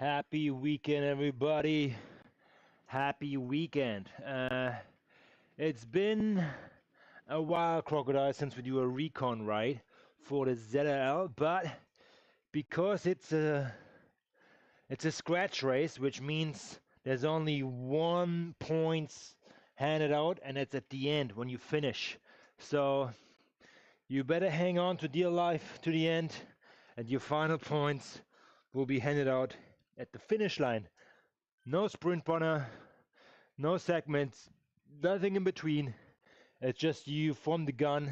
Happy weekend, everybody. Happy weekend. It's been a while, Crocodile, since we do a recon ride for the ZRL, but because it's a scratch race, which means there's only 1 points handed out, and it's at the end when you finish. So you better hang on to dear life to the end, and your final points will be handed out at the finish line. No sprint runner, no segments, nothing in between. It's just you from the gun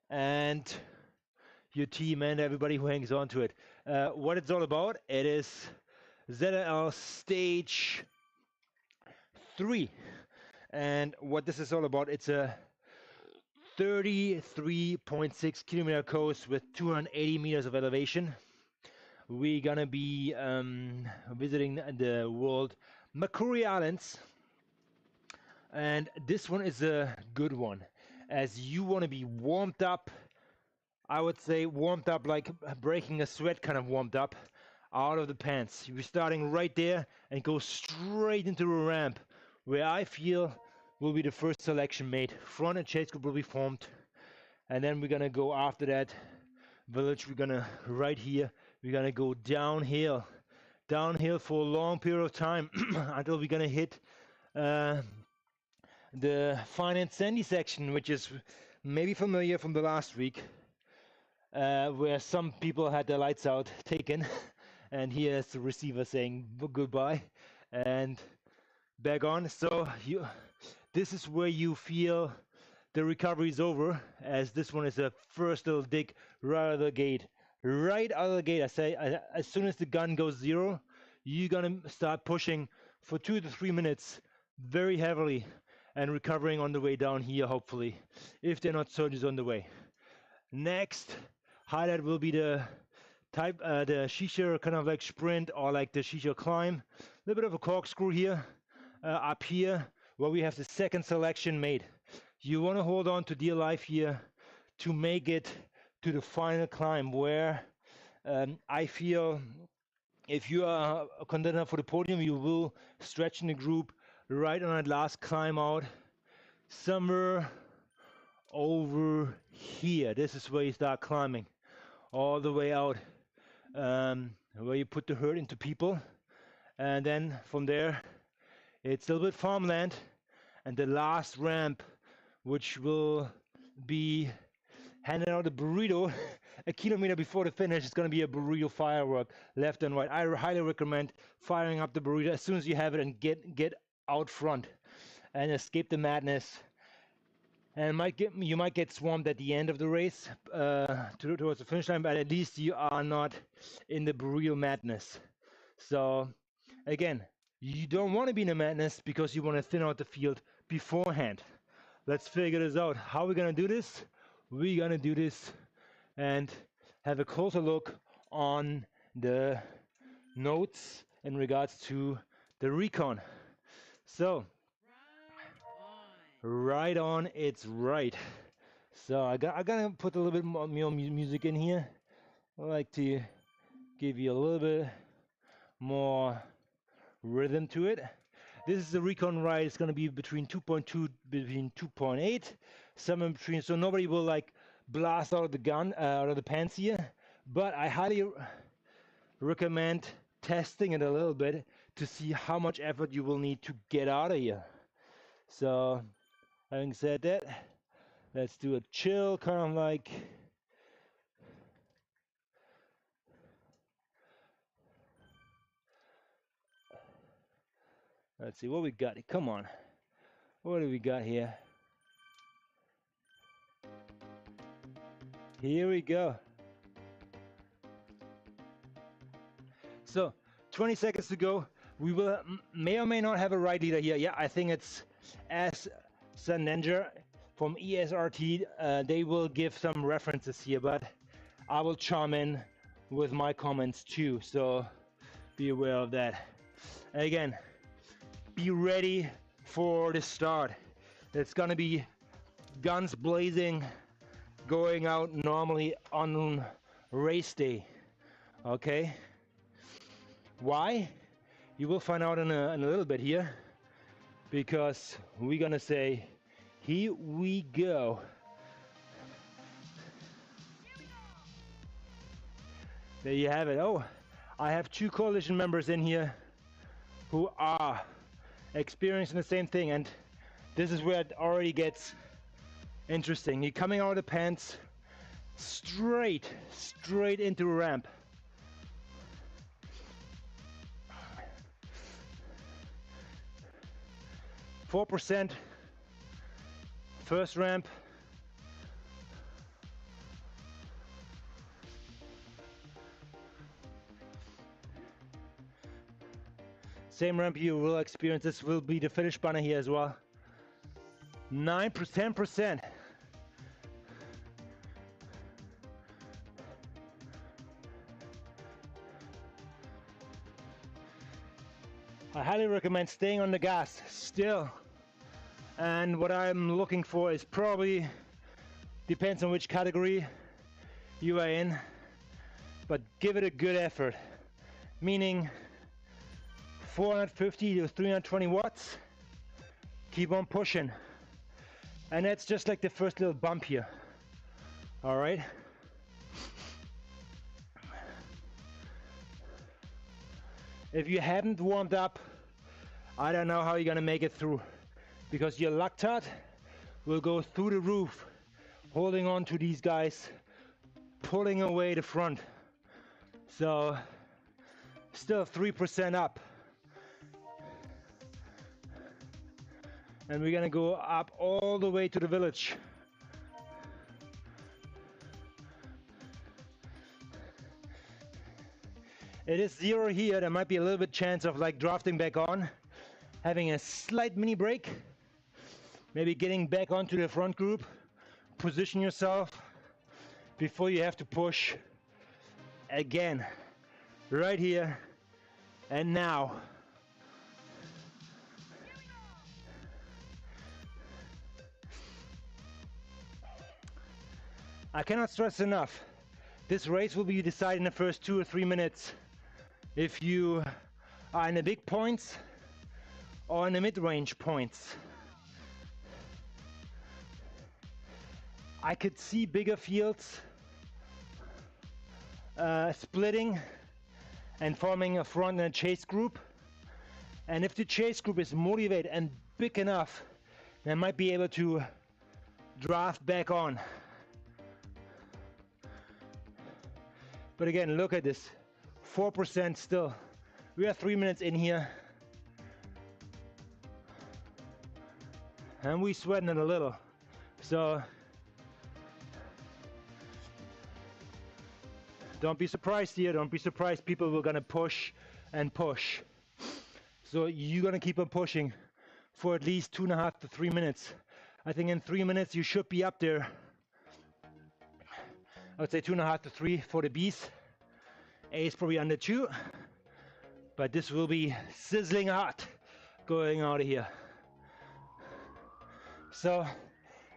and your team and everybody who hangs on to it. What it's all about, it is ZRL Stage 3. And what this is all about, it's a 33.6 kilometer course with 280 meters of elevation. We're gonna be visiting the World Macquarie Islands, and this one is a good one, as you want to be warmed up. I would say warmed up like breaking a sweat, kind of warmed up out of the pants. You're starting right there and go straight into a ramp where I feel will be the first selection made. Front and chase group will be formed, and then we're gonna go after that village. We're gonna right here, we're gonna go downhill for a long period of time until we're gonna hit the fine and sandy section, which is maybe familiar from the last week, where some people had their lights out taken, and here's the receiver saying goodbye and back on. So this is where you feel the recovery is over, as this one is a first little dig right out of the gate. Right out of the gate, I say, as soon as the gun goes zero, you're gonna start pushing for 2 to 3 minutes very heavily and recovering on the way down here, hopefully, if they're not surges on the way. Next highlight will be the shisha kind of like sprint, or like the shisha climb. A little bit of a corkscrew here, up here, where we have the second selection made. You want to hold on to dear life here to make it to the final climb, where I feel if you are a contender for the podium, you will stretch in the group right on that last climb out, somewhere over here. This is where you start climbing all the way out, where you put the herd into people, and then from there it's a little bit farmland, and the last ramp, which will be handing out a burrito a kilometer before the finish, is going to be a burrito firework left and right. I highly recommend firing up the burrito as soon as you have it and get out front and escape the madness. And you might get swarmed at the end of the race towards the finish line, but at least you are not in the burrito madness. So again, you don't want to be in the madness because you want to thin out the field beforehand. Let's figure this out. How are we going to do this? We're going to do this and have a closer look on the notes in regards to the recon. So, right on, it's right. So I gotta put a little bit more music in here. I like to give you a little bit more rhythm to it. This is the recon ride. It's going to be between 2.2, between 2.8, somewhere in between. So nobody will like blast out of the gun, out of the pants here. But I highly recommend testing it a little bit to see how much effort you will need to get out of here. So having said that, let's do a chill kind of like let's see what we got. Come on, what do we got here? Here we go. So 20 seconds to go. We will may or may not have a ride leader here. Yeah, I think it's as Sandanger from ESRT. They will give some references here, but I will chime in with my comments too, so be aware of that. Again, be ready for the start. It's gonna be guns blazing, going out normally on race day. Okay, Why? You will find out in a little bit here, because we're gonna say, here we go. There you have it. Oh, I have 2 coalition members in here who are experiencing the same thing, and this is where it already gets interesting. You're coming out of the pants straight into a ramp. %, first ramp. Same ramp you will experience. This will be the finish banner here as well. 10%. I highly recommend staying on the gas still. And what I'm looking for is probably, depends on which category you are in, but give it a good effort. Meaning 450 to 320 watts. Keep on pushing. And that's just like the first little bump here. All right. If you haven't warmed up, I don't know how you're gonna make it through, because your lactate will go through the roof, holding on to these guys, pulling away the front. So still 3% up. And we're gonna go up all the way to the village. It is 0 here. There might be a little bit chance of like drafting back on, having a slight mini break, maybe getting back onto the front group, position yourself before you have to push again, right here and now. I cannot stress enough, this race will be decided in the first 2 or 3 minutes if you are in the big points or in the mid-range points. I could see bigger fields splitting and forming a front and a chase group, and if the chase group is motivated and big enough, they might be able to draft back on. But again, look at this, 4% still. We are 3 minutes in here, and we sweating it a little. So don't be surprised here, don't be surprised people were gonna push and push. So you're gonna keep on pushing for at least 2.5 to 3 minutes. I think in 3 minutes you should be up there. I would say 2.5 to 3 for the Bs. A is probably under 2, but this will be sizzling hot going out of here. So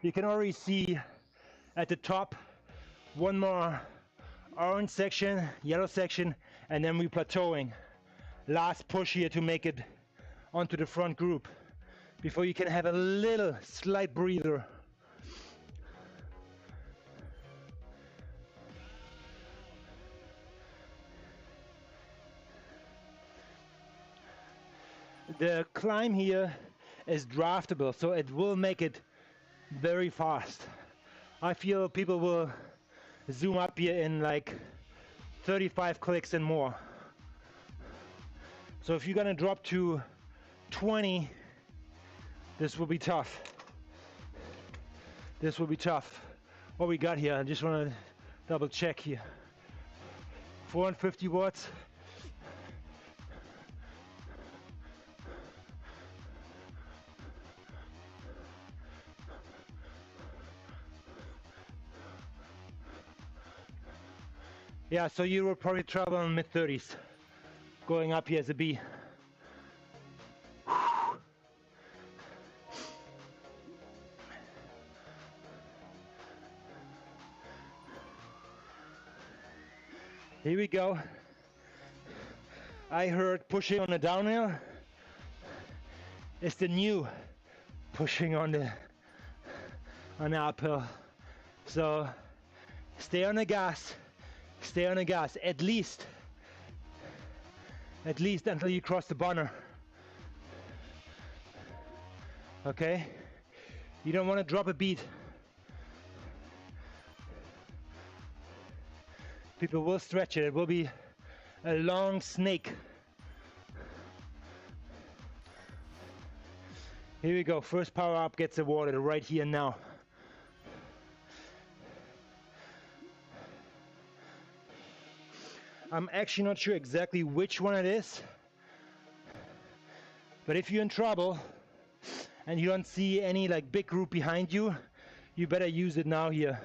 you can already see at the top one more orange section, yellow section, and then we're plateauing. Last push here to make it onto the front group before you can have a little slight breather. The climb here is draftable, so it will make it very fast. I feel people will zoom up here in like 35 clicks and more. So if you're gonna drop to 20, this will be tough. This will be tough. What we got here, I just wanna double check here. 450 watts. Yeah, so you will probably travel in mid-30s, going up here as a B. Here we go. I heard pushing on the downhill is the new pushing on the uphill. So stay on the gas, at least until you cross the bonner. Okay? You don't want to drop a beat. People will stretch it. It will be a long snake. Here we go. First power up gets awarded right here now. I'm actually not sure exactly which one it is, but if you're in trouble and you don't see any like big group behind you, you better use it now here.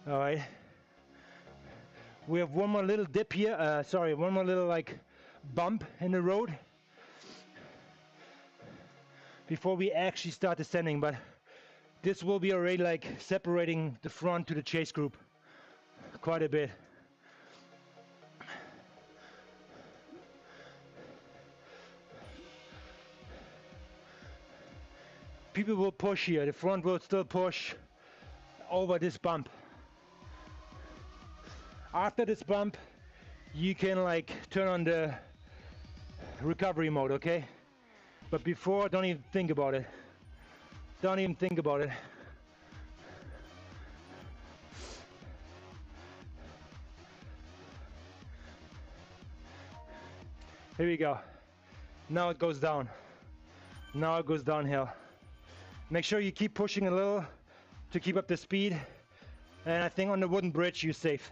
All right. We have one more little dip here. One more little like bump in the road before we actually start descending. But this will be already like separating the front to the chase group quite a bit. People will push here. The front will still push over this bump. After this bump, you can like turn on the recovery mode, okay? But before, don't even think about it. Don't even think about it. Here we go. Now it goes down. Now it goes downhill. Make sure you keep pushing a little to keep up the speed. And I think on the wooden bridge, you're safe.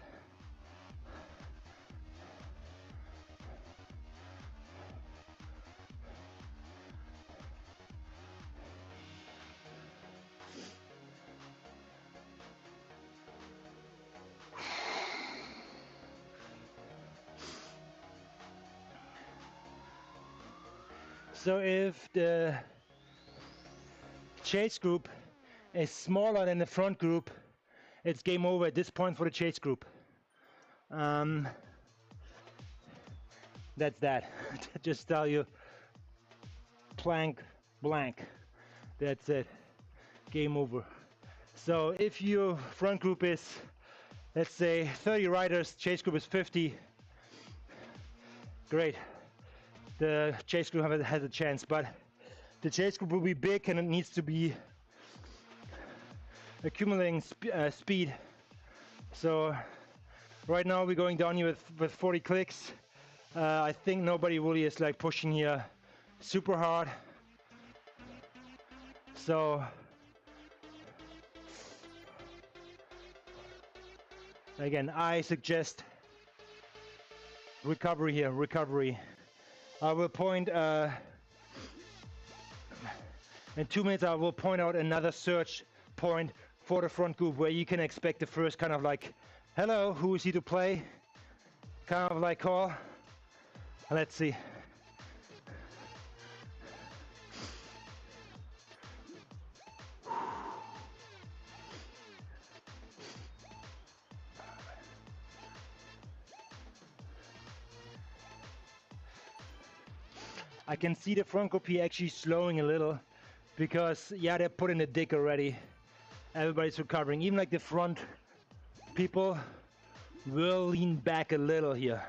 So if the chase group is smaller than the front group, it's game over at this point for the chase group. That's that. Just tell you, plank blank. That's it. Game over. So if your front group is, let's say 30 riders, chase group is 50, great. The chase group has a chance, but the chase group will be big and it needs to be accumulating speed. So right now we're going down here with 40 clicks. I think nobody really is like pushing here super hard. So again, I suggest recovery here, recovery. I will point, in 2 minutes I will point out another search point for the front group where you can expect the first kind of like, hello, who is he to play? Kind of like call. Let's see. I can see the front group here actually slowing a little because, yeah, they're put in the dick already. Everybody's recovering. Even like the front people will lean back a little here.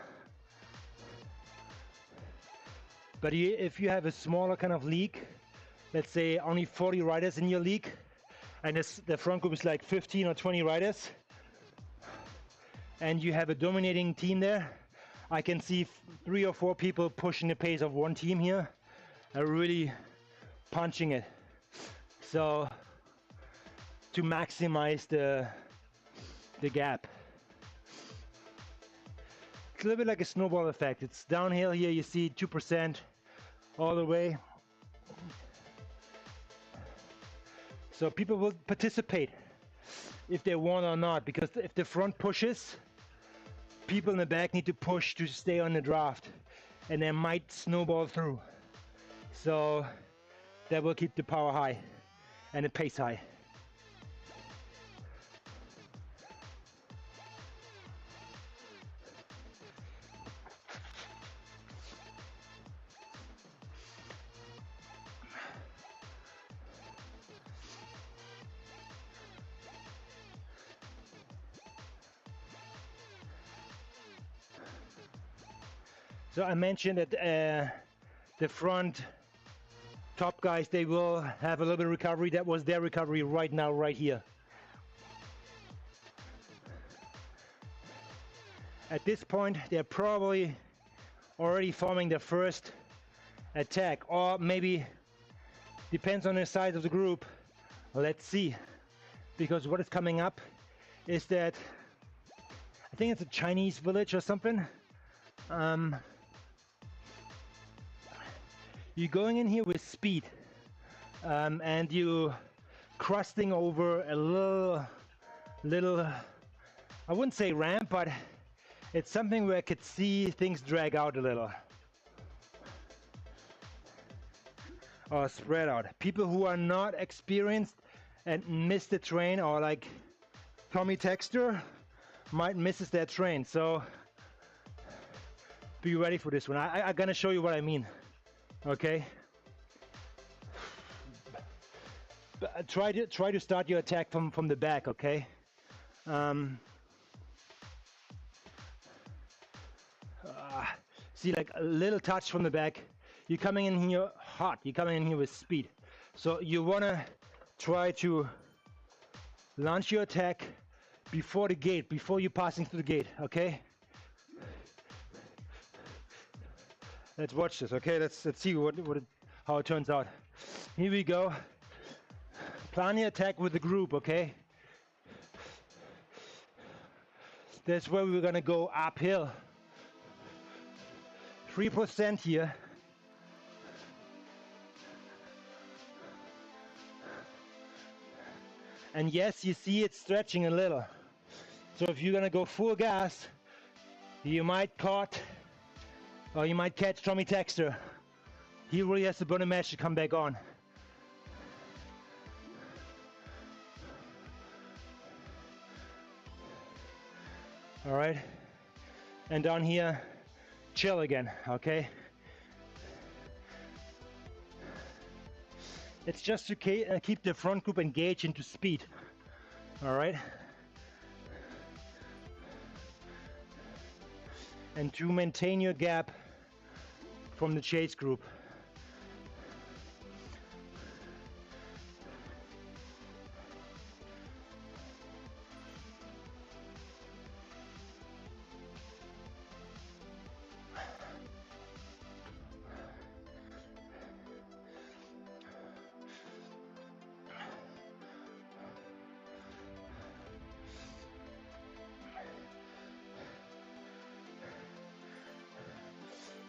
But if you have a smaller kind of league, let's say only 40 riders in your league, and the front group is like 15 or 20 riders, and you have a dominating team there, I can see 3 or 4 people pushing the pace of one team here, really punching it. So to maximize the gap. It's a little bit like a snowball effect. It's downhill here, you see 2% all the way. So people will participate if they want or not, because if the front pushes, people in the back need to push to stay on the draft, and they might snowball through. So that will keep the power high and the pace high. So I mentioned that the front top guys, they will have a little bit of recovery. That was their recovery right now, right here. At this point, they're probably already forming their first attack, or maybe depends on the size of the group. Let's see, because what is coming up is that I think it's a Chinese village or something. You're going in here with speed, and you crusting over a little, I wouldn't say ramp, but it's something where I could see things drag out a little. Or spread out. People who are not experienced and miss the train, or like Tommy Texter, might misses that train. So be ready for this one. I'm gonna show you what I mean. Okay. Try to start your attack from the back. Okay. See, like a little touch from the back. You're coming in here hot. You're coming in here with speed. So you wanna try to launch your attack before the gate, before you're passing through the gate. Okay. Let's watch this. Okay. Let's see how it turns out. Here we go. Plan your attack with the group. Okay. That's where we're gonna go uphill. 3% here. And yes, you see it stretching a little. So if you're gonna go full gas, you might catch Tommy Texter. He really has to burn a match to come back on. All right, and down here, chill again, okay? It's just to keep the front group engaged into speed, all right? And to maintain your gap from the chase group.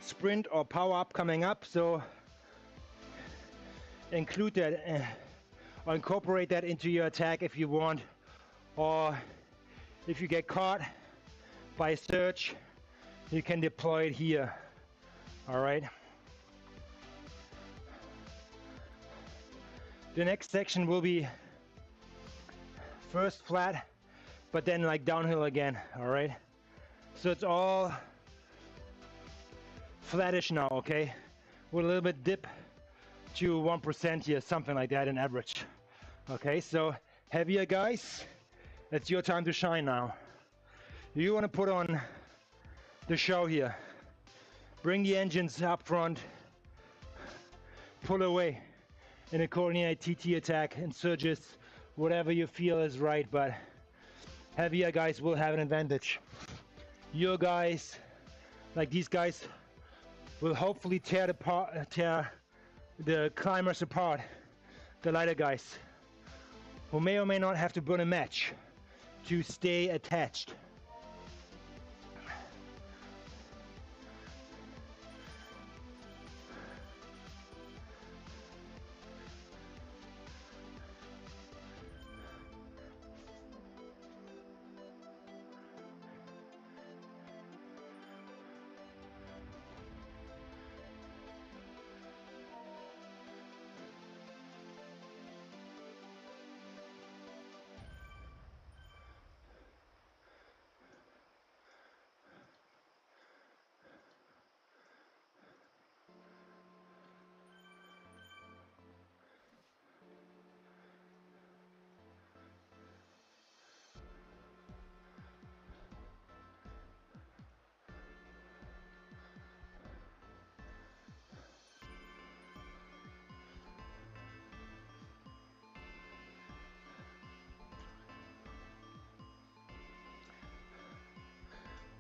Sprint or power up coming up, so include that or incorporate that into your attack if you want, or if you get caught by a surge, you can deploy it here. All right. The next section will be first flat, but then like downhill again. All right. So it's all flattish now, okay? With a little bit dip to 1% here, something like that in average. Okay, so heavier guys, it's your time to shine now. You want to put on the show here. Bring the engines up front, pull away in a coordinated TT attack and surges, whatever you feel is right, but heavier guys will have an advantage. Your guys, like these guys, will hopefully tear the climbers apart, the lighter guys, who may or may not have to burn a match to stay attached.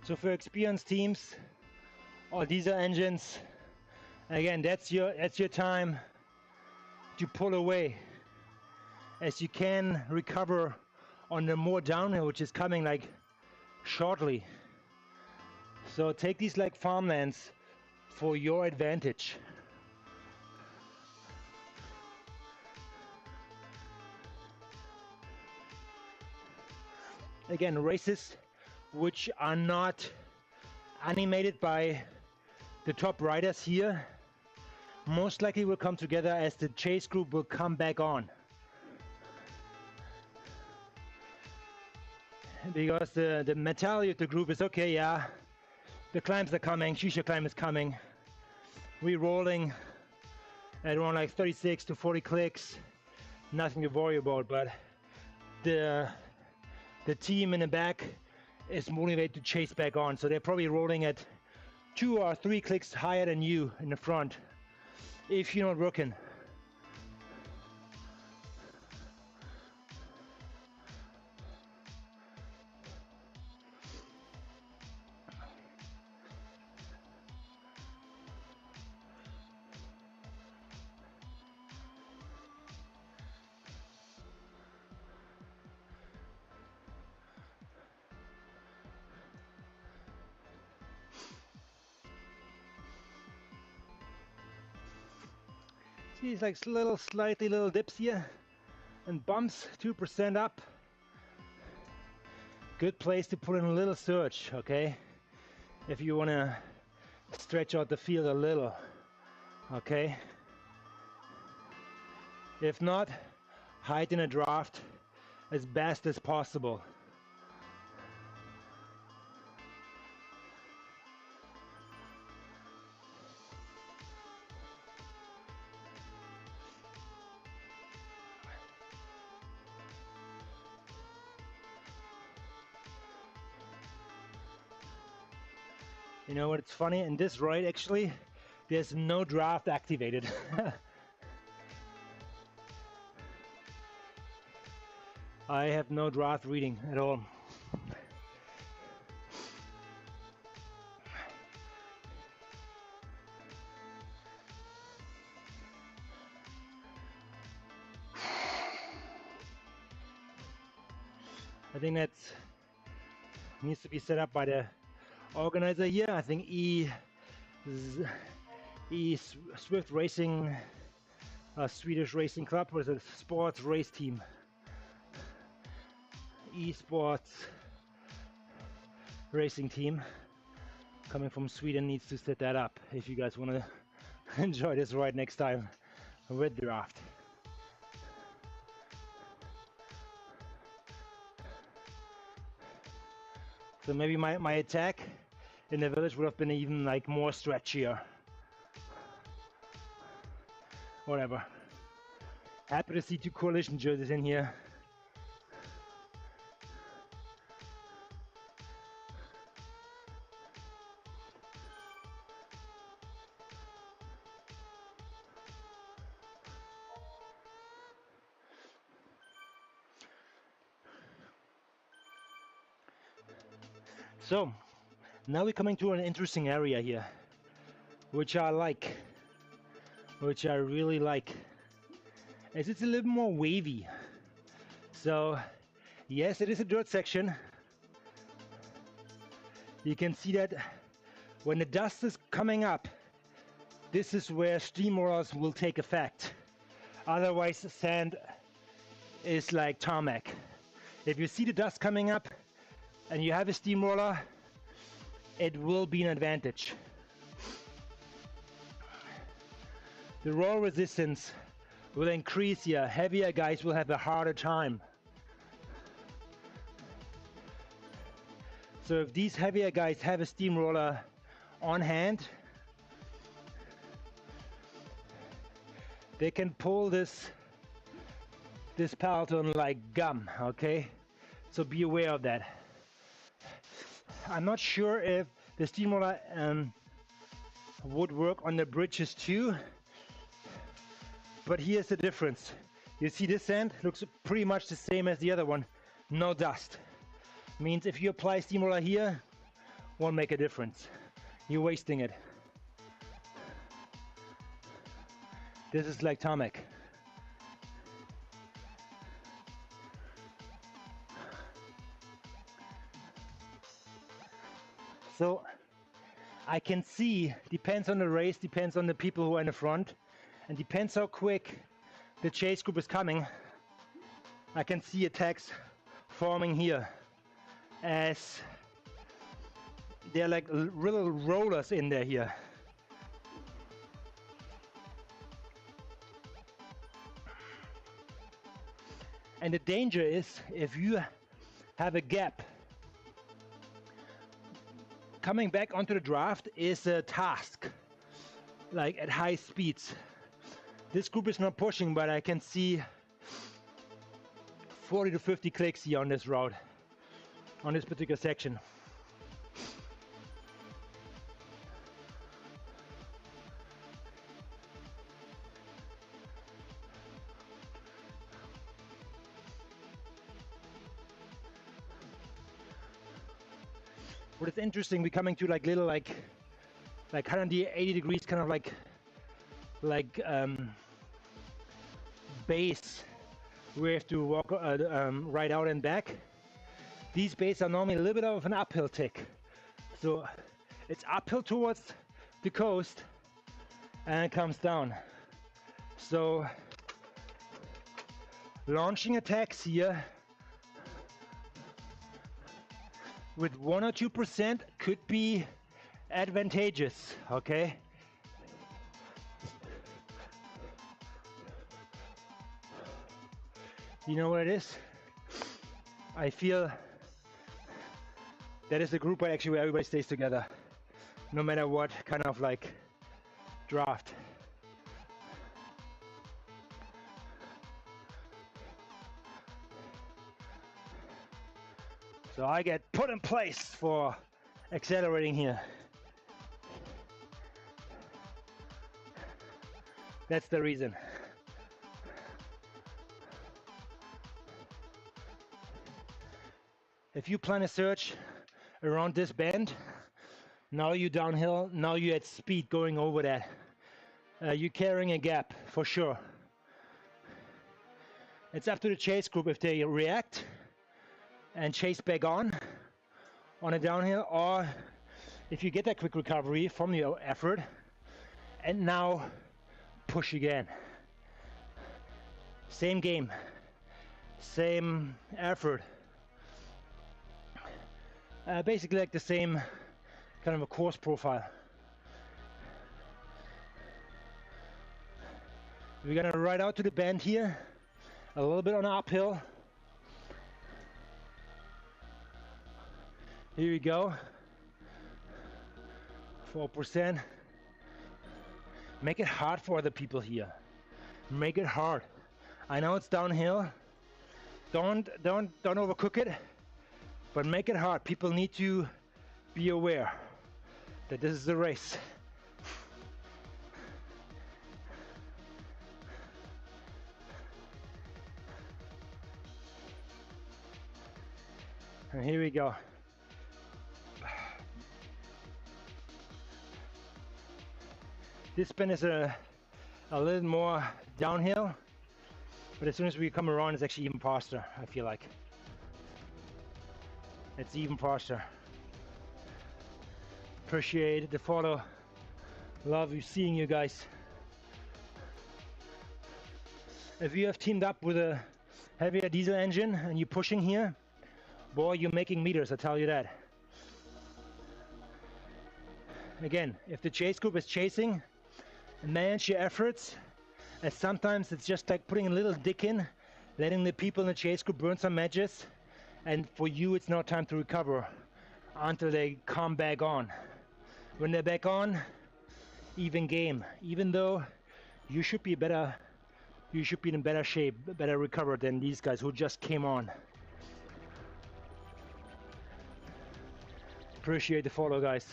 So for experienced teams or diesel engines, again, that's your time to pull away, as you can recover on the more downhill, which is coming like shortly. So take these like farmlands for your advantage. Again, races which are not animated by the top riders here most likely will come together as the chase group will come back on. Because the mentality of the group is, okay, yeah, the climbs are coming, Shisha climb is coming. We're rolling at around like 36 to 40 clicks, nothing to worry about, but the team in the back is motivated to chase back on. So they're probably rolling at 2 or 3 clicks higher than you in the front, if you're not working. See, it's like slightly little dips here and bumps, 2% up. Good place to put in a little surge, okay? If you want to stretch out the field a little, okay? If not, hide in a draft as best as possible. You know what, it's funny, in this ride actually, there's no draft activated. I have no draft reading at all. I think that needs to be set up by the organizer here. I think Zwift Racing, Swedish racing club, was a sports race team. Esports racing team coming from Sweden needs to set that up if you guys want to enjoy this ride next time with draft. So maybe my attack in the village would have been even like more stretchier. Whatever. Happy to see 2 coalition jerseys in here. So, now we're coming to an interesting area here, which I like, which I really like, as it's a little more wavy. So, yes, it is a dirt section. You can see that when the dust is coming up, this is where steamrollers will take effect. Otherwise, the sand is like tarmac. If you see the dust coming up, and you have a steamroller, it will be an advantage. The roll resistance will increase here. Heavier guys will have a harder time. So if these heavier guys have a steamroller on hand, they can pull this peloton like gum, okay? So be aware of that. I'm not sure if the steamroller would work on the bridges too, but here's the difference. You see this sand looks pretty much the same as the other one, no dust. Means if you apply steamroller here, won't make a difference. You're wasting it. This is like tarmac. So I can see, depends on the race, depends on the people who are in the front, and depends how quick the chase group is coming. I can see attacks forming here as they're like little rollers in there here. And the danger is if you have a gap, coming back onto the draft is a task, like at high speeds. This group is not pushing, but I can see 40 to 50 clicks here on this route, on this particular section. What is interesting, we're coming to like little like 180 degrees, kind of like base. We have to walk right out and back. These bases are normally a little bit of an uphill tick, so it's uphill towards the coast and it comes down. So launching attacks here with 1 or 2% could be advantageous, okay? You know what it is? I feel that is a group actually where everybody stays together, no matter what kind of like draft. So I get put in place for accelerating here. That's the reason. If you plan a search around this bend, now you're downhill, now you're at speed going over that. You're carrying a gap for sure. It's up to the chase group if they react and chase back on a downhill, or if you get that quick recovery from your effort and now push again. Same game, same effort. Basically like the same kind of a course profile. We're gonna ride out to the bend here, a little bit on uphill. Here we go, 4%. Make it hard for other people here. Make it hard. I know it's downhill. Don't overcook it, but make it hard. People need to be aware that this is a race. And here we go. This bend is a little more downhill, but as soon as we come around, it's actually even faster, I feel like. It's even faster. Appreciate the follow. Love seeing you guys. If you have teamed up with a heavier diesel engine and you're pushing here, boy, you're making meters, I tell you that. Again, if the chase group is chasing, manage your efforts, and sometimes it's just like putting a little dick in, letting the people in the chase group burn some matches, and for you it's now time to recover until they come back on. When they're back on, even game. Even though you should be in better shape, better recovered than these guys who just came on. Appreciate the follow, guys.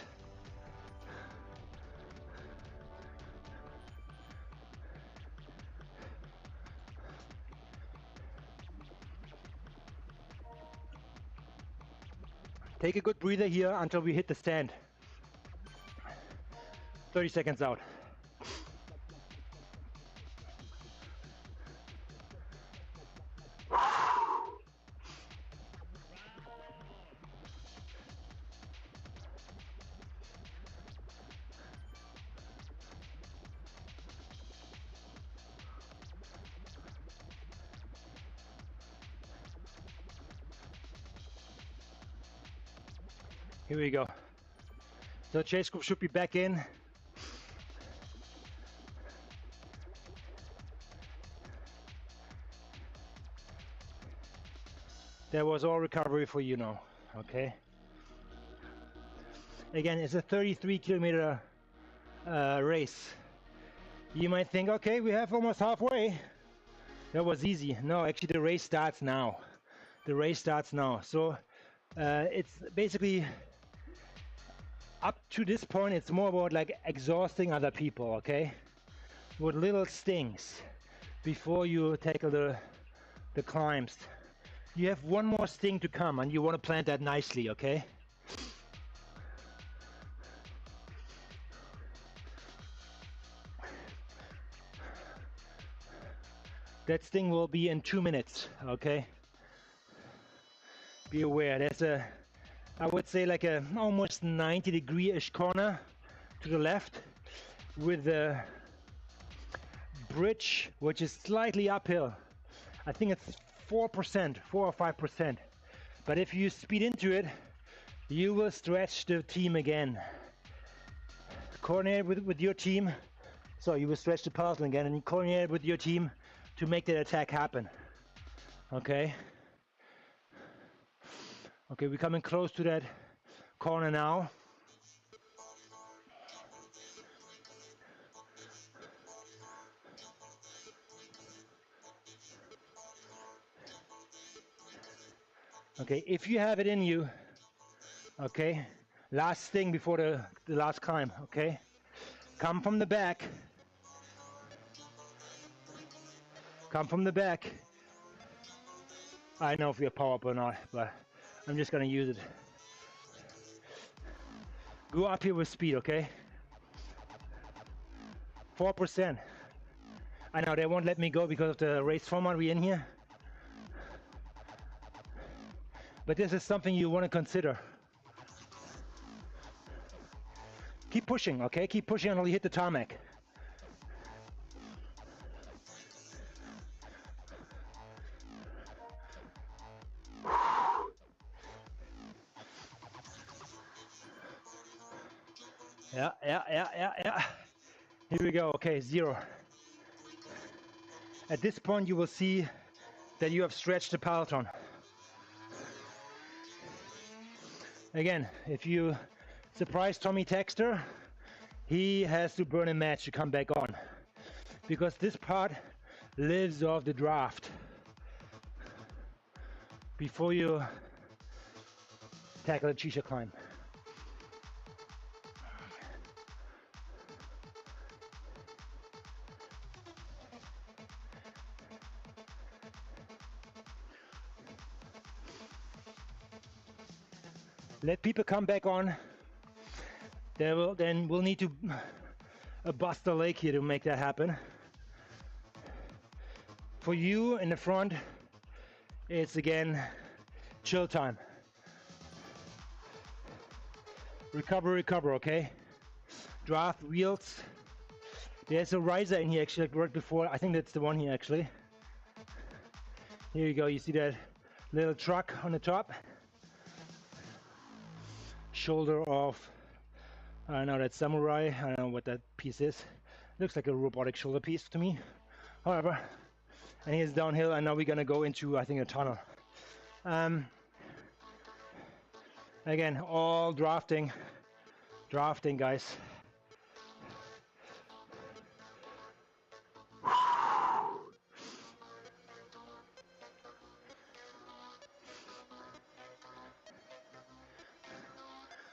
Take a good breather here until we hit the stand. 30 seconds out. Here we go. So chase group should be back in. That was all recovery for you now, okay? Again, it's a 33-kilometer race. You might think, okay, we have almost halfway. That was easy. No, actually the race starts now. The race starts now. So it's basically, up to this point, it's more about like exhausting other people, okay? With little stings before you tackle the climbs. You have one more sting to come and you want to plant that nicely, okay? That sting will be in 2 minutes, okay? Be aware, there's a, I would say like a almost 90-degree-ish corner to the left with a bridge which is slightly uphill. I think it's 4%, 4 or 5%. But if you speed into it, you will stretch the team again. Coordinate with your team, so you will stretch the peloton again, and you coordinate with your team to make that attack happen. Okay? Okay, we're coming close to that corner now. Okay, if you have it in you, okay, last thing before the last climb, okay, come from the back. Come from the back. I don't know if we have power up or not, but I'm just gonna use it. Go up here with speed, okay? 4%. I know they won't let me go because of the race format we're in here. But this is something you want to consider. Keep pushing, okay? Keep pushing until you hit the tarmac. Yeah. Here we go, okay, 0. At this point you will see that you have stretched the peloton. Again, if you surprise Tommy Texter, he has to burn a match to come back on, because this part lives off the draft. Before you tackle the Chisha climb. Let people come back on. Then we'll need to bust the leg here to make that happen. For you in the front, it's again chill time. Recover, okay? Draft wheels. There's a riser in here actually that worked before. I think that's the one here actually. Here you go, you see that little truck on the top. Shoulder of, I don't know, that samurai. I don't know what that piece is. Looks like a robotic shoulder piece to me. However, and here's downhill, and now we're gonna go into, I think, a tunnel. Again, all drafting, guys.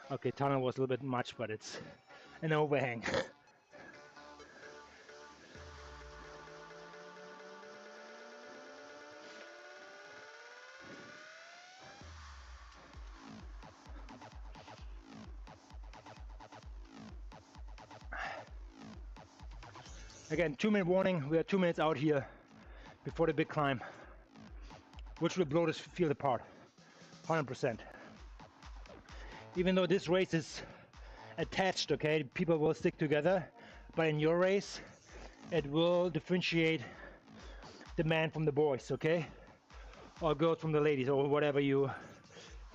Okay, tunnel was a little bit much, but it's an overhang. Again, 2-minute warning, we are 2 minutes out here before the big climb, which will blow this field apart, 100%. Even though this race is attached, okay, people will stick together, but in your race, it will differentiate the man from the boys, okay? Or girls from the ladies, or whatever you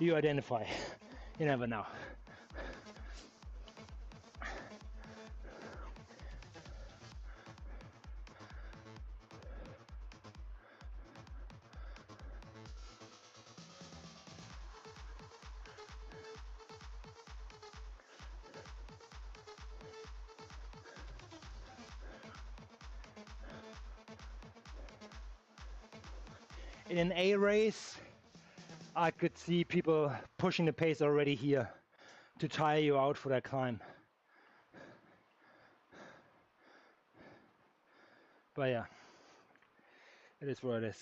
identify. You never know. In an A race, I could see people pushing the pace already here to tire you out for that climb. But yeah, it is what it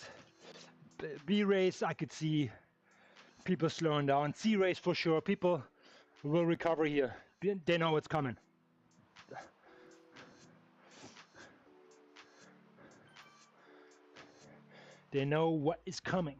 is. B race, I could see people slowing down. C race for sure, people will recover here. They know what's coming. They know what is coming.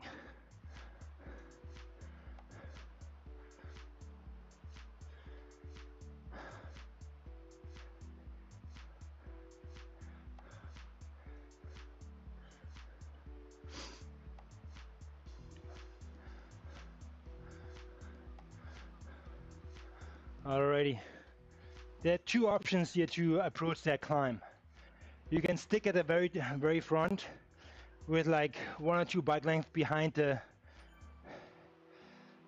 Alrighty. There are two options here to approach that climb. You can stick at the very front with like 1 or 2 bike lengths behind the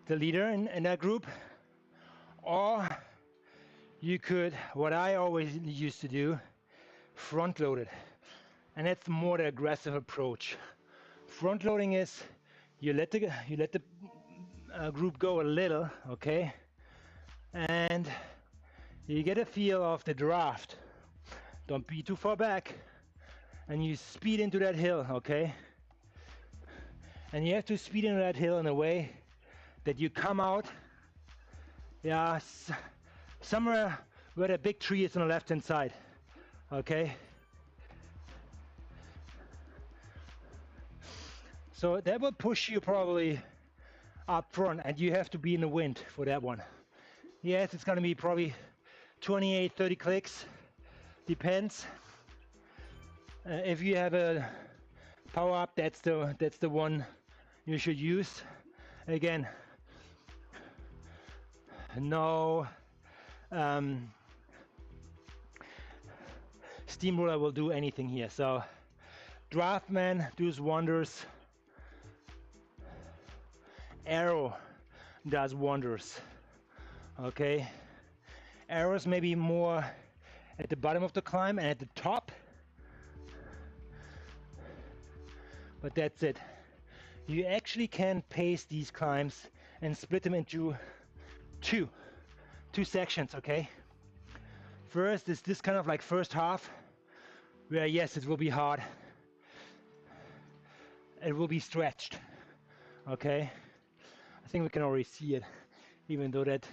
leader in that group, or you could, what I always used to do, front load it, and that's more the aggressive approach. Front loading is you let the group go a little, okay, and you get a feel of the draft. Don't be too far back, and you speed into that hill, okay? And you have to speed into that hill in a way that you come out, yeah, somewhere where the big tree is on the left hand side, okay? So that will push you probably up front, and you have to be in the wind for that one. Yes, it's gonna be probably 28, 30 clicks, depends. If you have a power up, that's the one you should use. Again, no steamroller will do anything here. So Draftman does wonders. Arrow does wonders. Okay, arrows maybe more at the bottom of the climb and at the top, but that's it. You actually can pace these climbs and split them into two sections, okay? First is this kind of like first half, where yes, it will be hard. It will be stretched, okay? I think we can already see it, even though that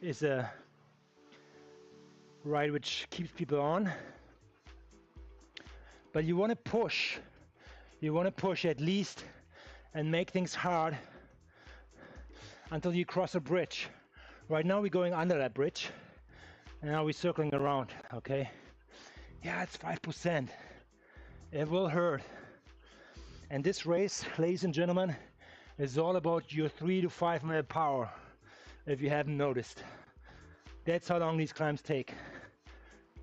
is a ride which keeps people on. But you want to push. You want to push at least and make things hard until you cross a bridge. Right now we're going under that bridge, and now we're circling around, okay? Yeah, it's 5%. It will hurt. And this race, ladies and gentlemen, is all about your 3 to 5 minute power, if you haven't noticed. That's how long these climbs take.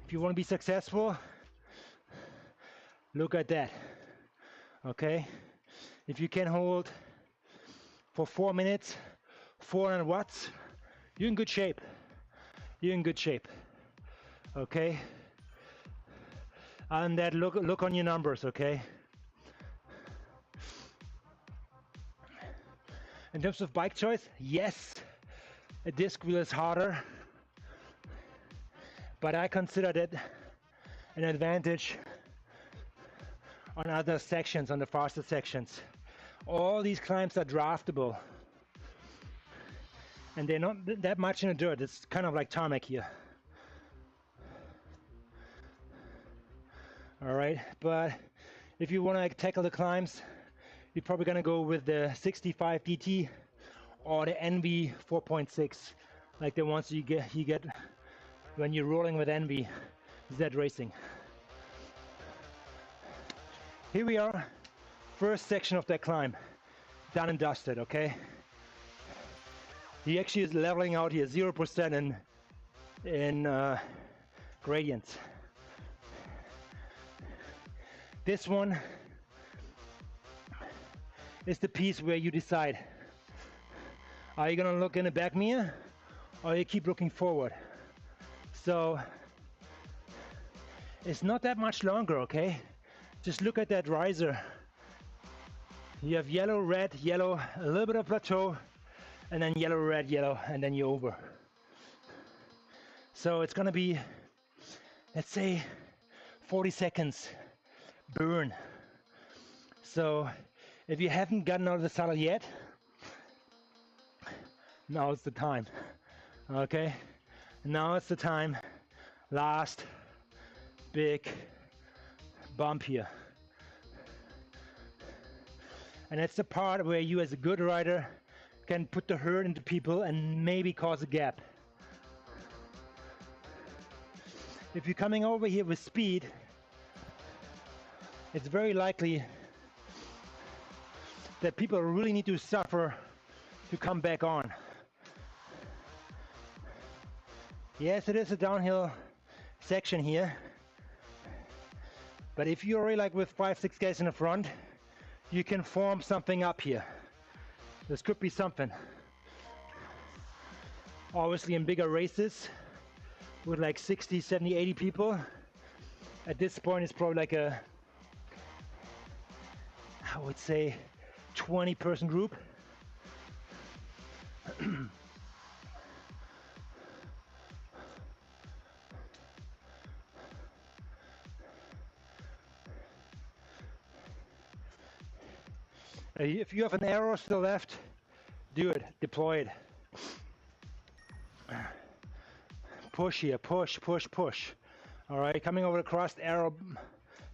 If you want to be successful, look at that, okay? If you can hold for 4 minutes, 400 watts, you're in good shape. You're in good shape, okay? And that, look on your numbers, okay? In terms of bike choice, yes, a disc wheel is harder, but I consider that an advantage on other sections, on the faster sections. All these climbs are draftable, and they're not that much in the dirt. It's kind of like tarmac here. All right, but if you want to tackle the climbs, you're probably gonna go with the 65 DT or the NV 4.6, like the ones you get when you're rolling with NV Z Racing. Here we are, first section of that climb, done and dusted. Okay, he actually is leveling out here 0% in gradients. This one is the piece where you decide, are you gonna look in the back mirror or you keep looking forward? So it's not that much longer, okay? Just look at that riser. You have yellow, red, yellow, a little bit of plateau, and then yellow, red, yellow, and then you're over. So it's gonna be, let's say, 40 seconds burn. So if you haven't gotten out of the saddle yet, now it's the time. Okay, now it's the time. Last big bump here. And it's the part where you as a good rider can put the hurt into people and maybe cause a gap. If you're coming over here with speed, it's very likely that people really need to suffer to come back on. Yes, it is a downhill section here, but if you're already like with 5-6 guys in the front, you can form something up here. This could be something. Obviously in bigger races with like 60, 70, 80 people, at this point it's probably like a, I would say, 20-person group. If you have an arrow still left, do it, deploy it. Push here, push, push, push. All right, coming over across the arrow,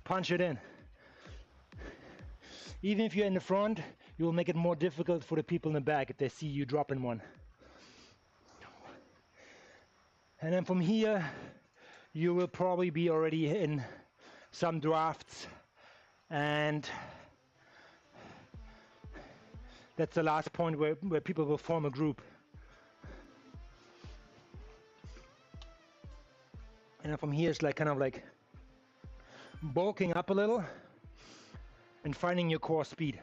punch it in. Even if you're in the front, you will make it more difficult for the people in the back if they see you dropping one. And then from here, you will probably be already in some drafts, and that's the last point where people will form a group. And then from here, it's like kind of like bulking up a little and finding your core speed.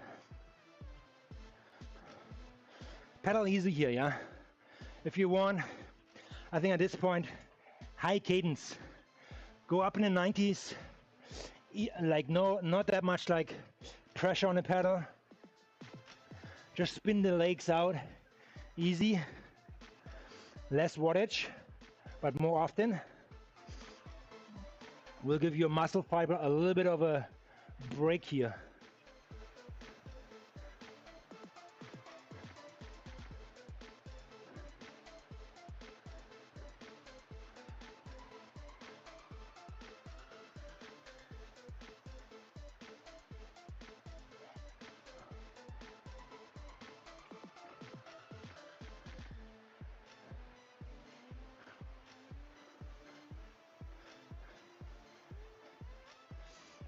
Pedal easy here, yeah? If you want, I think at this point, high cadence. Go up in the 90s, like not that much like pressure on the pedal. Just spin the legs out, easy. Less wattage, but more often. Will give your muscle fiber a little bit of a break here.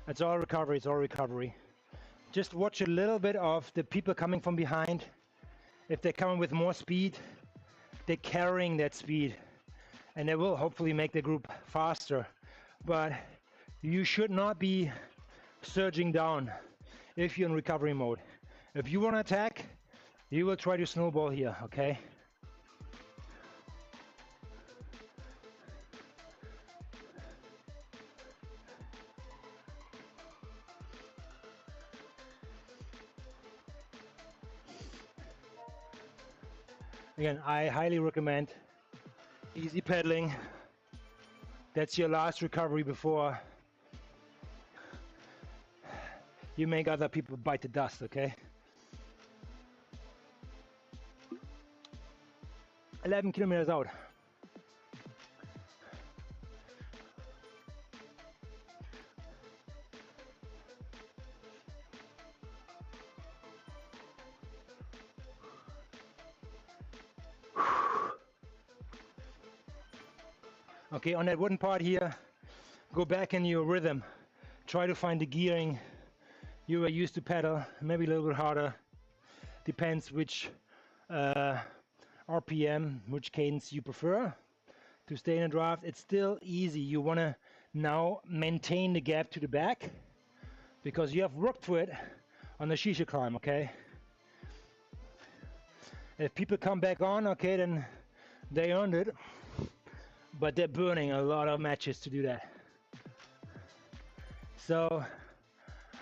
It's all recovery, it's all recovery. Just watch a little bit of the people coming from behind. If they're coming with more speed, they're carrying that speed, and they will hopefully make the group faster. But you should not be surging down if you're in recovery mode. If you want to attack, you will try to snowball here, okay? Again, I highly recommend easy pedaling. That's your last recovery before you make other people bite the dust, okay? 11 kilometers out. Okay, on that wooden part here, go back in your rhythm. Try to find the gearing you are used to pedal, maybe a little bit harder. Depends which RPM, which cadence you prefer to stay in a draft. It's still easy. You want to now maintain the gap to the back because you have worked for it on the shisha climb, okay? If people come back on, okay, then they earned it, but they're burning a lot of matches to do that. So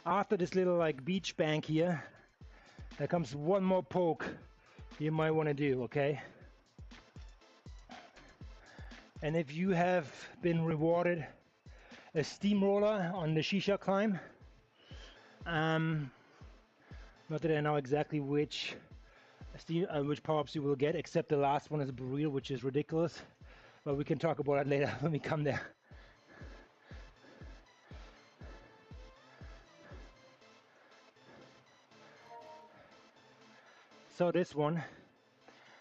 after this little like beach bank here, there comes one more poke you might want to do, okay? And if you have been rewarded a steamroller on the shisha climb, not that I know exactly which power-ups you will get, except the last one is a burrito, which is ridiculous, but we can talk about it later when we come there. So this one,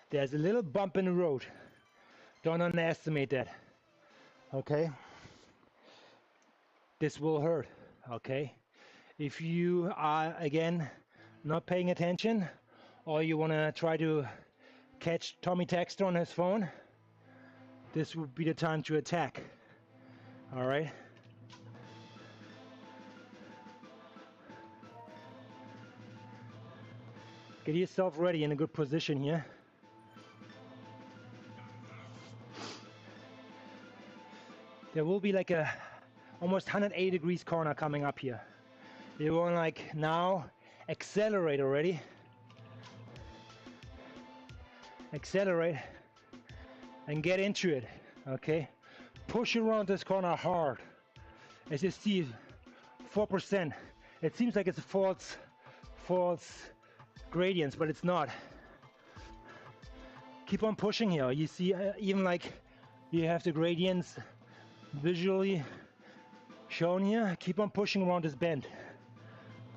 there's a little bump in the road. Don't underestimate that, okay? This will hurt, okay? If you are, again, not paying attention, or you want to try to catch Tommy Texter on his phone, this would be the time to attack, all right? Get yourself ready in a good position here. There will be like a almost 180 degrees corner coming up here. You want to like now accelerate already. Accelerate and get into it, okay? Push around this corner hard. As you see, 4%. It seems like it's a false gradients, but it's not. Keep on pushing here. You see, even like you have the gradients visually shown here. Keep on pushing around this bend.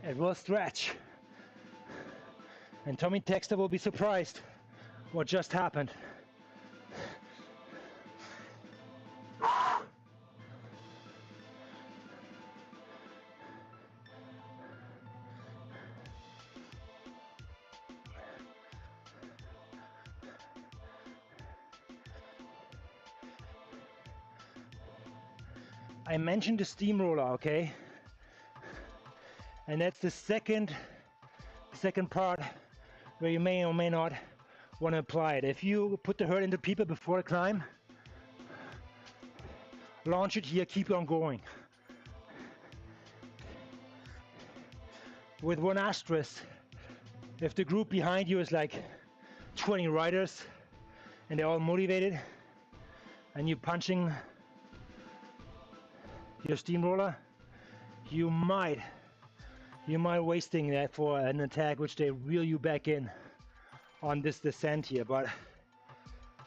It will stretch. And Tommy Texter will be surprised what just happened. I mentioned the steamroller, okay? And that's the second part where you may or may not want to apply it. If you put the hurt into people before the climb, launch it here, keep on going. With one asterisk, if the group behind you is like 20 riders and they're all motivated and you're punching your steamroller, you might wasting that for an attack which they reel you back in on this descent here, but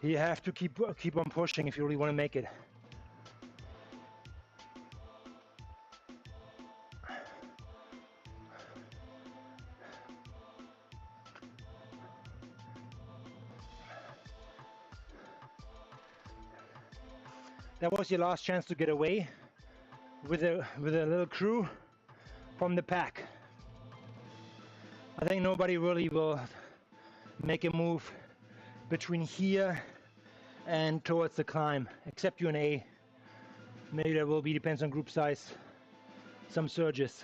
you have to keep on pushing if you really want to make it. That was your last chance to get away with a little crew from the pack. I think nobody really will make a move between here and towards the climb, except you and A. Maybe there will be, depends on group size, some surges.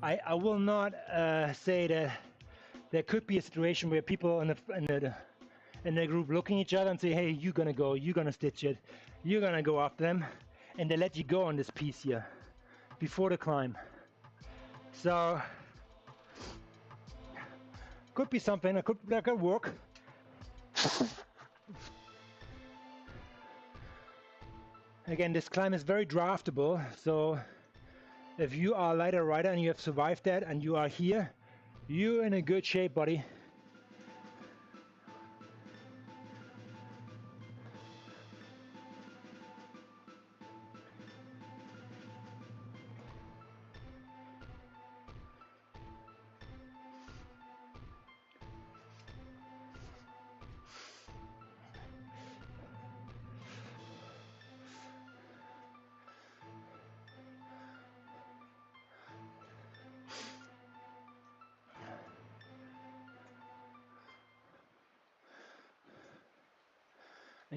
I will not say that there could be a situation where people in the group looking at each other and say, hey, you're gonna go, you're gonna stitch it, you're gonna go after them, and they let you go on this piece here before the climb. So could be something that could work. Again, this climb is very draftable, so if you are a lighter rider and you have survived that and you are here, you're in a good shape, buddy.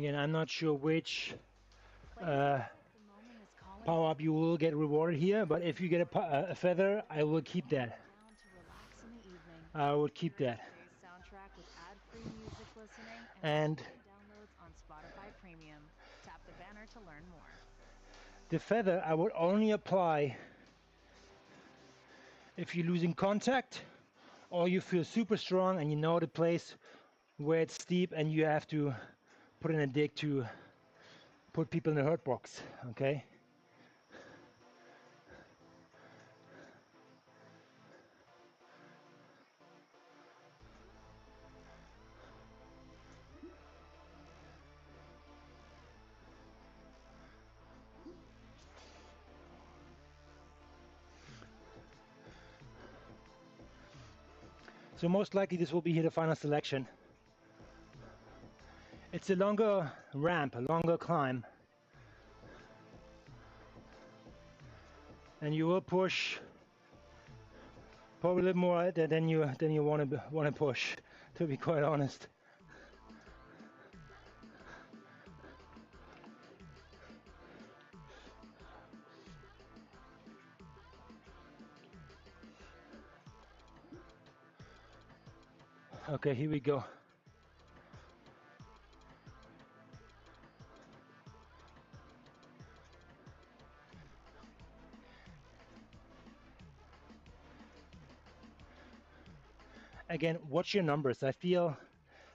Again, I'm not sure which power up you will get rewarded here, but if you get a feather, I will keep that. I would keep that. And the feather I would only apply if you're losing contact or you feel super strong and you know the place where it's steep and you have to put in a dig to put people in the hurt box, okay? So most likely this will be here the final selection. It's a longer ramp, a longer climb. And you will push probably a little more than you want to push, to be quite honest. Okay, here we go. Again, watch your numbers. I feel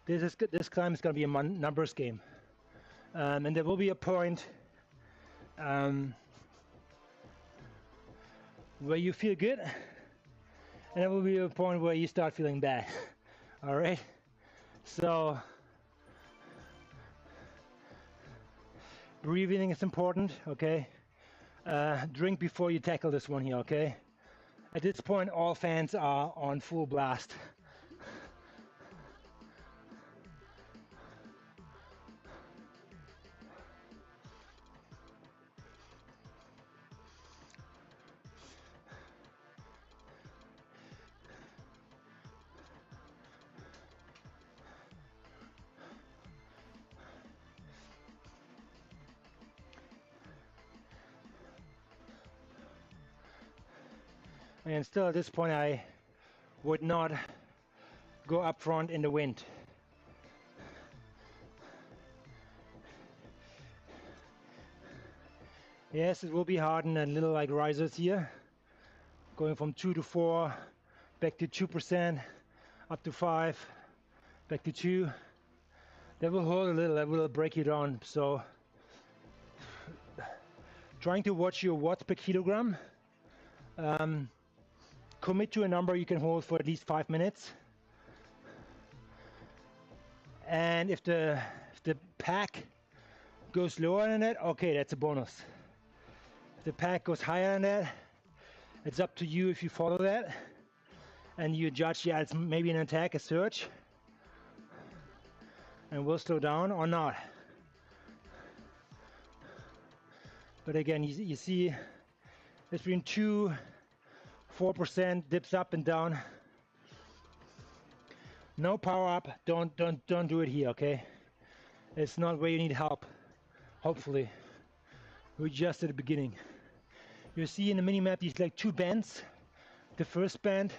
this climb is going to be a numbers game, and there will be a point where you feel good, and there will be a point where you start feeling bad. All right, so breathing is important. Okay, drink before you tackle this one here. Okay, at this point, all fans are on full blast. And still at this point, I would not go up front in the wind. Yes, it will be hard and a little like risers here, going from 2 to 4, back to 2%, up to 5, back to 2. That will hold a little, that will break you down. So trying to watch your watts per kilogram. Commit to a number you can hold for at least 5 minutes. And if the pack goes lower than that, okay, that's a bonus. If the pack goes higher than that, it's up to you if you follow that. And you judge, yeah, it's maybe an attack, a surge. And we'll slow down or not. But again, you see between 2-4% dips up and down. No power up, don't do it here, okay? It's not where you need help, hopefully. We're just at the beginning. You see in the mini map these like 2 bends. The first bend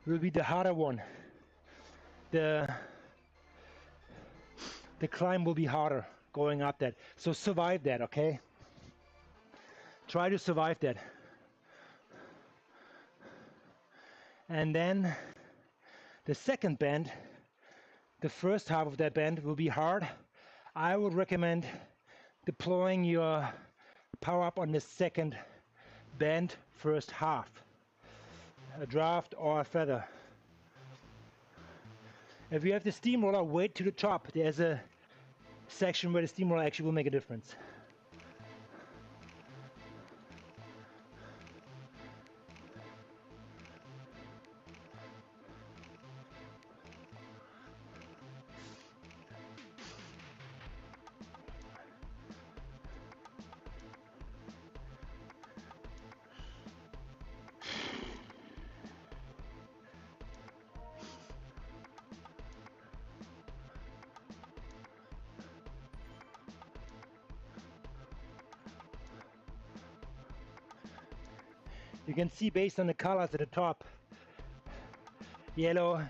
will be the harder one. The climb will be harder going up that. So survive that, okay? Try to survive that. And then the second bend, the first half of that bend will be hard. I would recommend deploying your power up on the second bend, first half. A draft or a feather. If you have the steamroller, wait to the top. There's a section where the steamroller actually will make a difference. You can see based on the colors at the top. Yellow,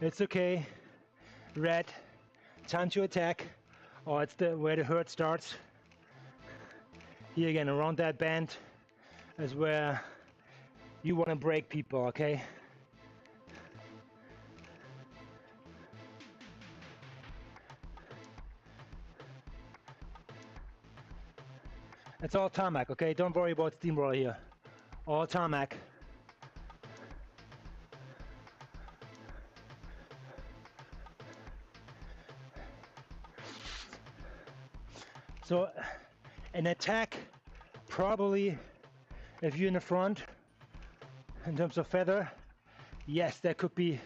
it's okay. Red, time to attack. Or it's where the hurt starts. Here again, around that band is where you want to break people, okay? It's all tarmac, okay? Don't worry about steamroller here. All tarmac. So an attack, probably, if you're in the front, in terms of feather, yes, that could be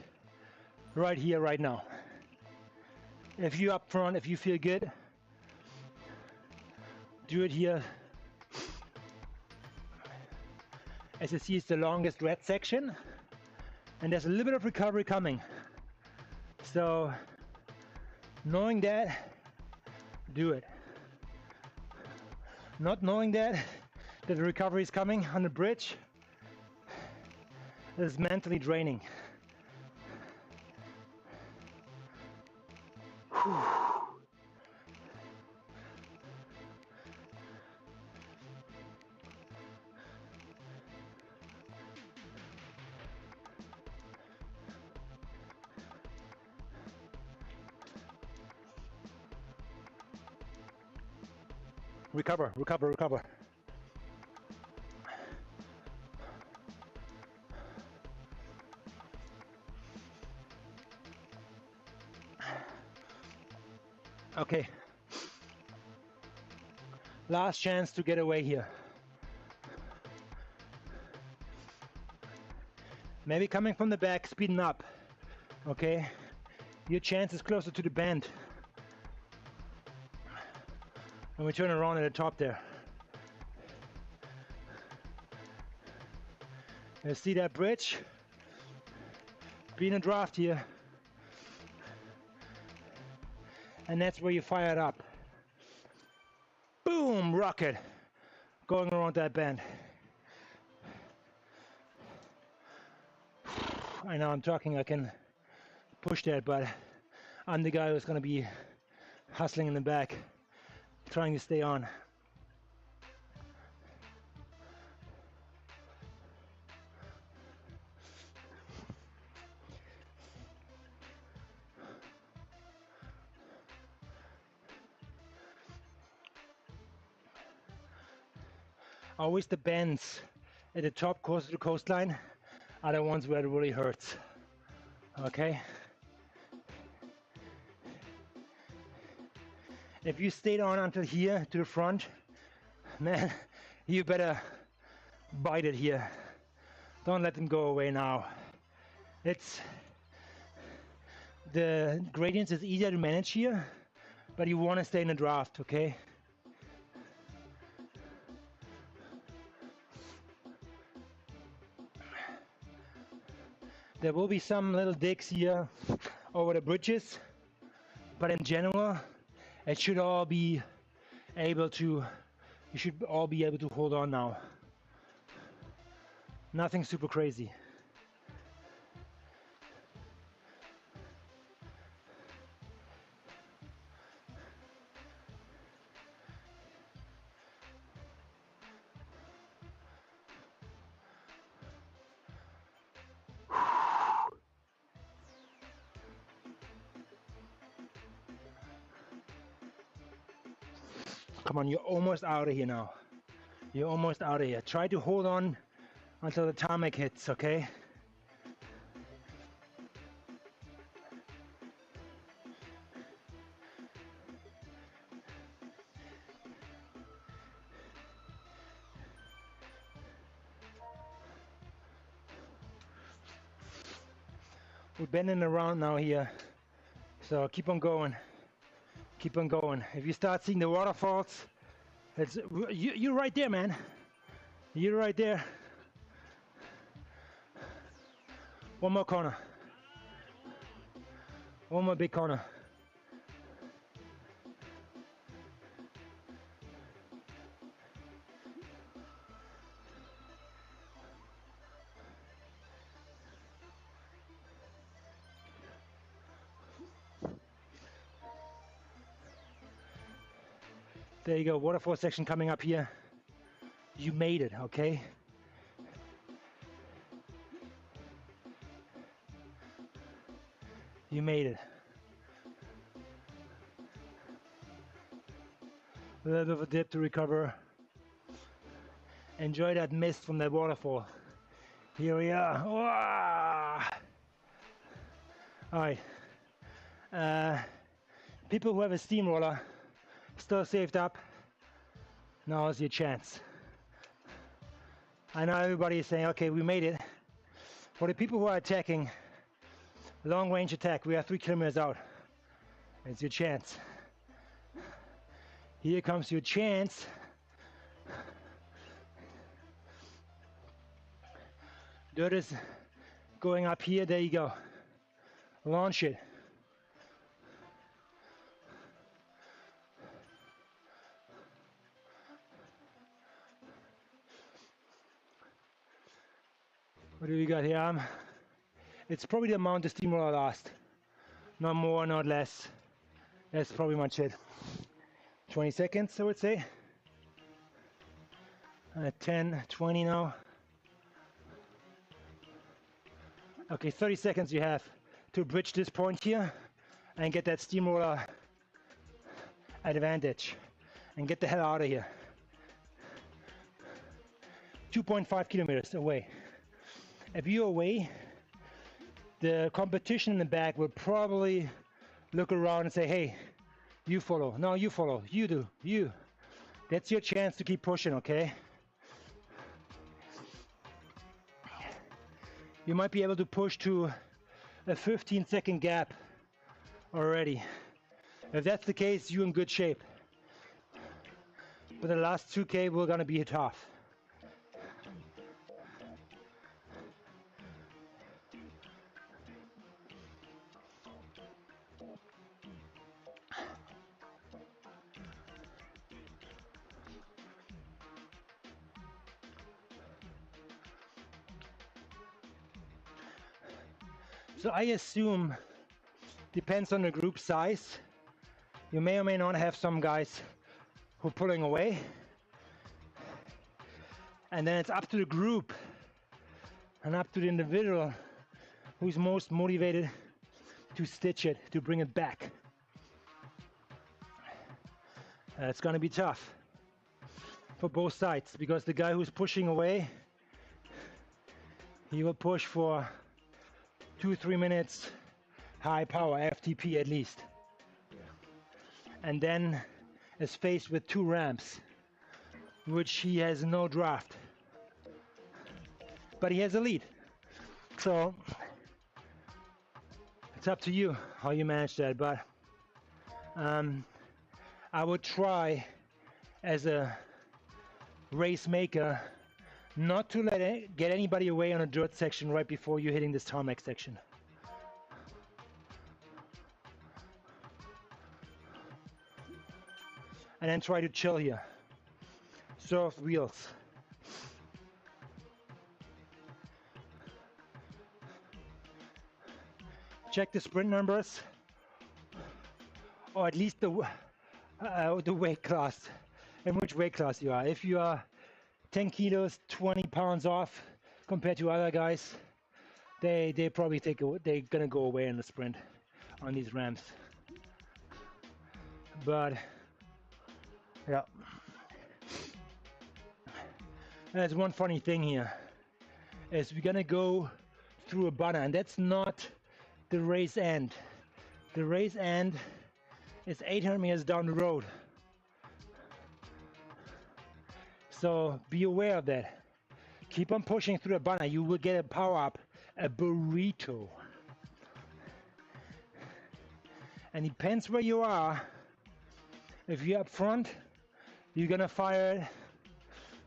right here, right now. If you're up front, if you feel good, do it here. As you see, it's the longest red section, and there's a little bit of recovery coming. So, knowing that, do it. Not knowing that the recovery is coming on the bridge is mentally draining. Whew. Recover, recover, recover. Okay. Last chance to get away here. Maybe coming from the back, speeding up. Okay. Your chance is closer to the bend. And we turn around at the top there. You see that bridge? Be in a draft here. And that's where you fire it up. Boom, rocket. Going around that bend. I know I'm talking, I can push that, but I'm the guy who's going to be hustling in the back, trying to stay on. Always the bends at the top close to the coastline are the ones where it really hurts. Okay? If you stayed on until here to the front, man, you better bite it here. Don't let them go away now. It's the gradients is easier to manage here, but you want to stay in the draft, okay? There will be some little digs here over the bridges, but in general, it should all be able to, you should all be able to hold on now. Nothing super crazy. Come on, you're almost out of here now. You're almost out of here. Try to hold on until the tarmac hits, okay? We're bending around now here, so keep on going. Keep on going. If you start seeing the waterfalls, you're right there, man. You're right there. One more corner. One more big corner. There you go, waterfall section coming up here. You made it, okay? You made it. A little bit of a dip to recover. Enjoy that mist from that waterfall. Here we are. All right. People who have a steamroller still saved up, now's your chance. I know everybody is saying, okay, we made it. For the people who are attacking, long range attack, we are 3 kilometers out. It's your chance. Here comes your chance. Dirt is going up here, there you go. Launch it. What do we got here? It's probably the amount the steamroller lost. Not more, not less. That's probably much it. 20 seconds, I would say. 10, 20 now. Okay, 30 seconds you have to bridge this point here and get that steamroller advantage and get the hell out of here. 2.5 kilometers away. If you're away, the competition in the back will probably look around and say, hey, you follow. No, you follow. You do. You. That's your chance to keep pushing, okay? You might be able to push to a 15-second gap already. If that's the case, you're in good shape. But the last 2K we're gonna be tough. So I assume, depends on the group size, you may or may not have some guys who are pulling away. And then it's up to the group and up to the individual who's most motivated to stitch it, to bring it back. It's gonna be tough for both sides, because the guy who's pushing away, he will push for 2-3 minutes high power, FTP at least, and then is faced with 2 ramps which he has no draft, but he has a lead. So it's up to you how you manage that, but I would try as a race maker not to get anybody away on a dirt section right before you're hitting this tarmac section. And then try to chill here. Surf wheels. Check the sprint numbers, or at least the weight class, in which weight class you are. If you are 10 kilos, 20 pounds off compared to other guys, they probably they're gonna go away in the sprint on these ramps. But yeah, there's one funny thing here, is we're gonna go through a banner, and that's not the race end. The race end is 800 meters down the road. So be aware of that. Keep on pushing through a banner. You will get a power up, a burrito. And it depends where you are. If you're up front, you're gonna fire it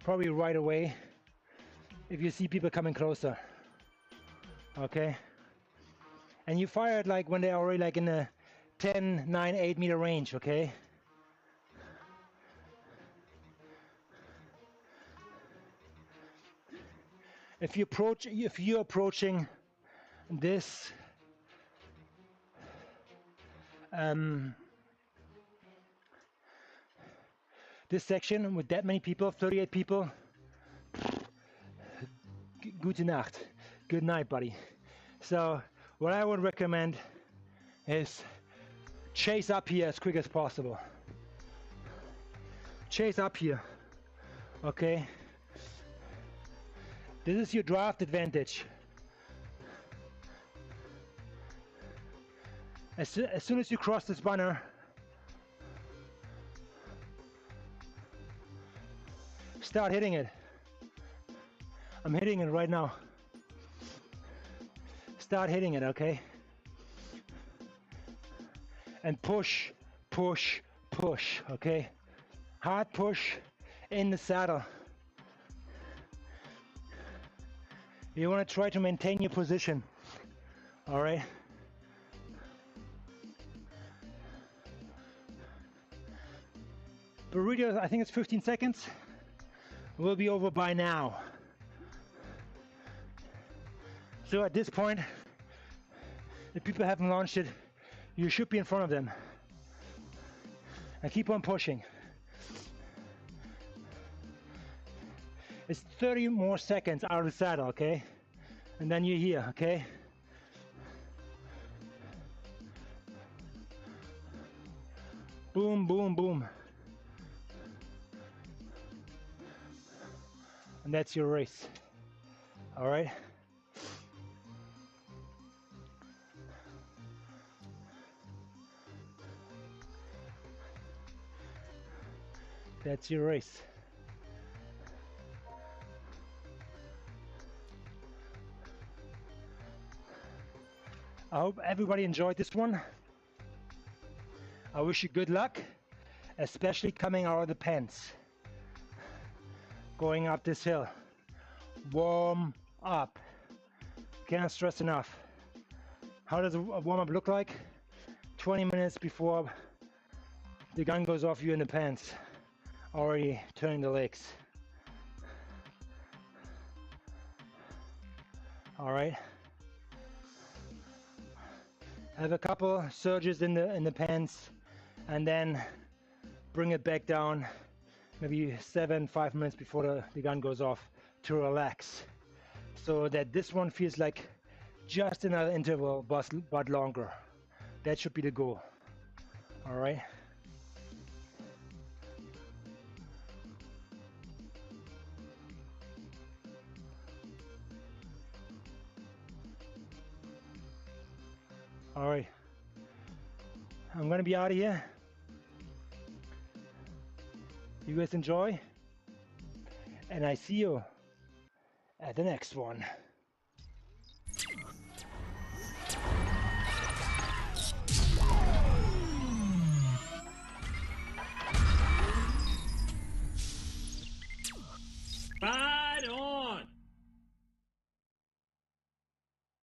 probably right away if you see people coming closer. Okay? And you fire it like when they're already like in the 10, 9, 8 meter range, okay? If you're approaching this This section with that many people, 38 people, gute Nacht, good night, buddy. So what I would recommend is chase up here as quick as possible. Chase up here, okay? This is your draft advantage. As soon as you cross this banner, start hitting it. I'm hitting it right now. Start hitting it, okay? And push, push, push, okay? Hard push in the saddle. You want to try to maintain your position, all right? Burrito, I think it's 15 seconds. We'll be over by now. So at this point, if people haven't launched it, you should be in front of them. And keep on pushing. It's 30 more seconds out of the saddle, okay? And then you're here, okay? Boom, boom, boom. And that's your race, all right? That's your race. I hope everybody enjoyed this one. I wish you good luck, especially coming out of the pants. Going up this hill. Warm up. Can't stress enough. How does a warm-up look like? 20 minutes before the gun goes off, you're in the pants. Already turning the legs. All right. Have a couple surges in the pants, and then bring it back down. Maybe 5 minutes before the gun goes off to relax, so that this one feels like just another interval, but longer. That should be the goal. All right. All right. I'm gonna be out of here. You guys enjoy, and I see you at the next one.